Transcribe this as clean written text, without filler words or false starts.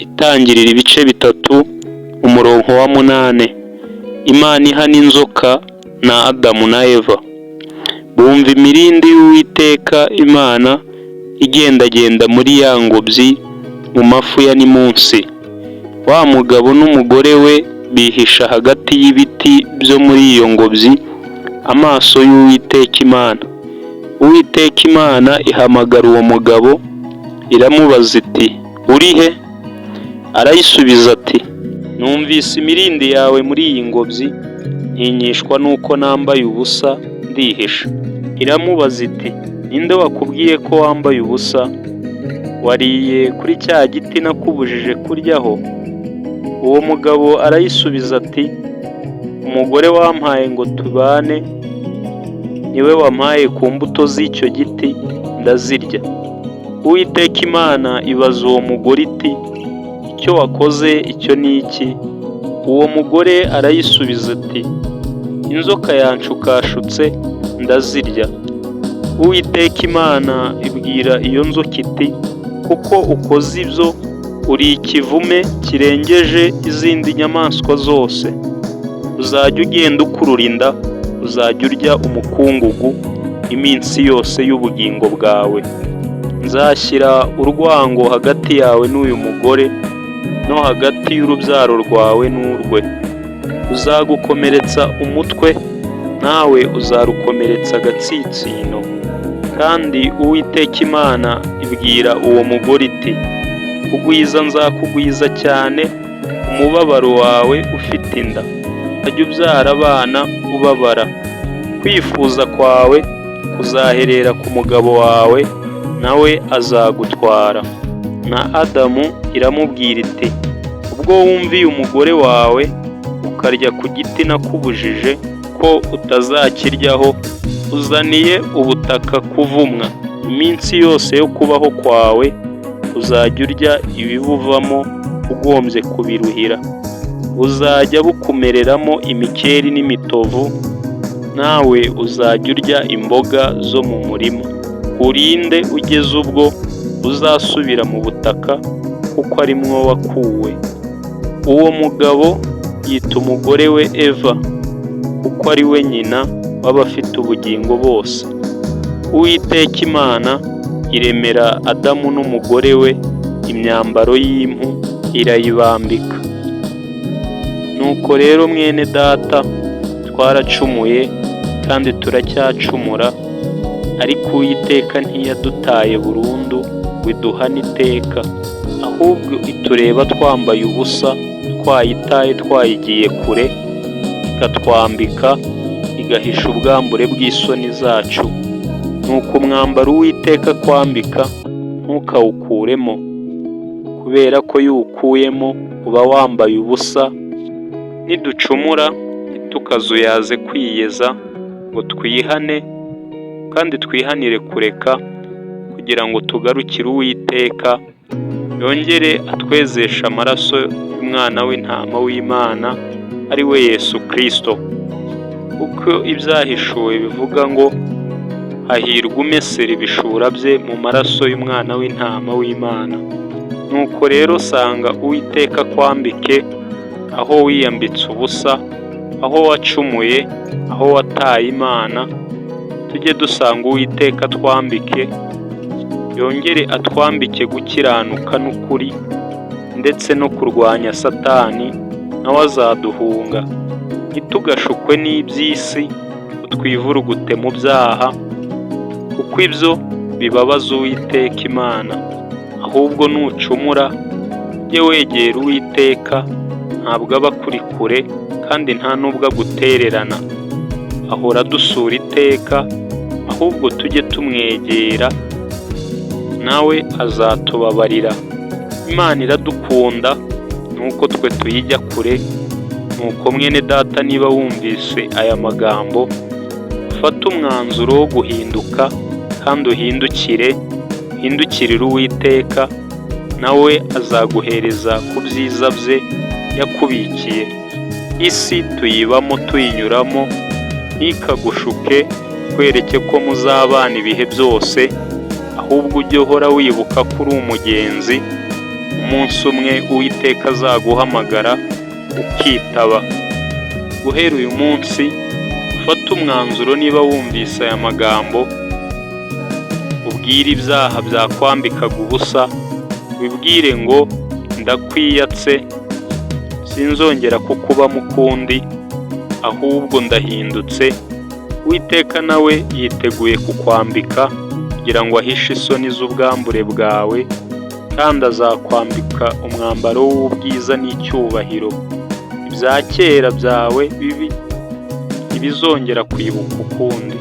Itangiriro ibice 3 umurongo wa 8. Imana ihana inzoka na Adamu na Eva. Bumva imirindi y'Uwiteka Imana igendagenda muri ya ngobyi mu mafu ya nimunsi. Wa mugabo n'umugore we bihisha hagati y'ibiti byo muri iyo ngobyi amaso y'Uwiteka Imana. Uwiteka Imana ihamagara uwo mugabo iramubaza iti, uri he? Arayisubiza ati, numvise imirindi yawe muri iyi ngobyi, ntinyishwa nuko nambaye ubusa ndihisha. Iramubaza iti, ninde wakubwiye ko wambaye ubusa? Wariye kuri cya giti nakubujije kuryaho? Uwo mugabo arayisubiza ati, umugore wampaye ngo tubane niwe wampaye ku mbuto z'icyo giti ndazirya. Uwiteka Imana ibaza uwo mugore iti, icyo wakoze icyo ni iki? Uwo mugore arayisubiza ati, inzoka yanshukashutse ndazirya. Uwiteka Imana ibwira iyo nzoka iti, kuko ukoze ibyo uri ikivume kirengeje izindi nyamaswa zose. Uzajya ugenda ukurura inda, uzajya urya umukungugu iminsi yose y'ubugingo bwawe. Nzashyira urwango hagati yawe n'uyu mugore no hagati y'urubyaro rwawe n'urwe. Uzagukomeretsa umutwe, nawe uzarukomeretsa agatsinsino. Kandi Uwiteka Imana ibwira uwo mugore iti, kugwiza nzakugwiza cyane umubabaro wawe ufite inda. Uzajya ubyara abana ubabara. Kwifuza kwawe kuzaherera ku mugabo wawe, nawe azagutwara. Na Adamu iramubwira iti, ubwo wumviye umugore wawe ukarya ku giti nakubujije ko utazakiryaho, uzaniye ubutaka kuvumwa. Iminsi yose yo kubaho kwawe uzajya urya ibibuvamo ugombye kubiruhira. Buzajya bukumereramo imikeri n'imitovu, nawe uzajya urya imboga zo mu murima. Urinde ugeze ubwo uzasubira mu butaka, kuko ari mwo wakuwe. Uwo mugabo yita umugore we Eva, kuko ari we nyina w'abafite ubugingo bose. Uwiteka Imana iremera Adamu n'umugore we imyambaro y'impu irayibambika. Nuko rero mwene data, twaracumuye kandi turacyacumura, ariko Uwiteka ntiyadutaye burundu widuhana iteka, ahubwo itureba twambaye ubusa, twayitaye twayigiye kure, ikatwambika, igahisha ubwambure bw'isoni zacu. Nuko umwambaro Uwiteka kwambika ntukawukuremo, kubera ko yuwukuyemo uba wambaye ubusa. Niducumura ntitukazuyaze kwiyeza ngo twihane, kandi twihanire kureka, kugira ngo tugarukire Uwiteka, yongere atwezesha amaraso y'umwana w'intama w'Imana, ari we Yesu Kristo. Kuko ibyahishuwe bivuga ngo, hahirwa umesera ibishura bye mu maraso y'umwana w'intama w'Imana. Nuko rero sanga Uwiteka kwambike aho wiyambitse ubusa, aho wacumuye, aho wataye Imana. Tujye dusanga Uwiteka twambike, yongere atwambike gukiranuka n'ukuri, ndetse no kurwanya Satani, nawe azaduhunga. Ntitugashukwe n'iby'isi ngo twivurugute mu byaha, kuko ibyo bibabaza Uwiteka Imana. Ahubwo nucumura ujye wegera Uwiteka, ntabwo aba akuri kure, kandi nta n'ubwo agutererana. Ahora adusura iteka, ahubwo tujye tumwegera, nawe azatubabarira. Imana iradukunda, nuko twe tuyijya kure. Nuko mwene data, niba wumvise aya magambo, ufate umwanzuro wo guhinduka, kandi uhindukirire Uwiteka, nawe azaguhereza ku byiza bye yakubikiye. Isi tuyibamo tuyinyuramo, ntikagushuke kwereke ko muzabana ibihe byose, ahubwo ujye uhora wibuka ko uri umugenzi. umunsi umwe Uwiteka azaguhamagara ukitaba. Guhera uyu munsi ufate umwanzuro, niba wumvise aya magambo, ubwire ibyaha byakwambikaga ubusa, wibwire ngo ndakwiyatse, sinzongera kukubamo ukundi, ahubwo ndahindutse. Uwiteka nawe yiteguye kukwambika kugira ngo ahishe isoni z'ubwambure bwawe, kandi azakwambika umwambaro w'ubwiza n'icyubahiro. Ibya kera byawe bibi ntibizongera kwibuka ukundi.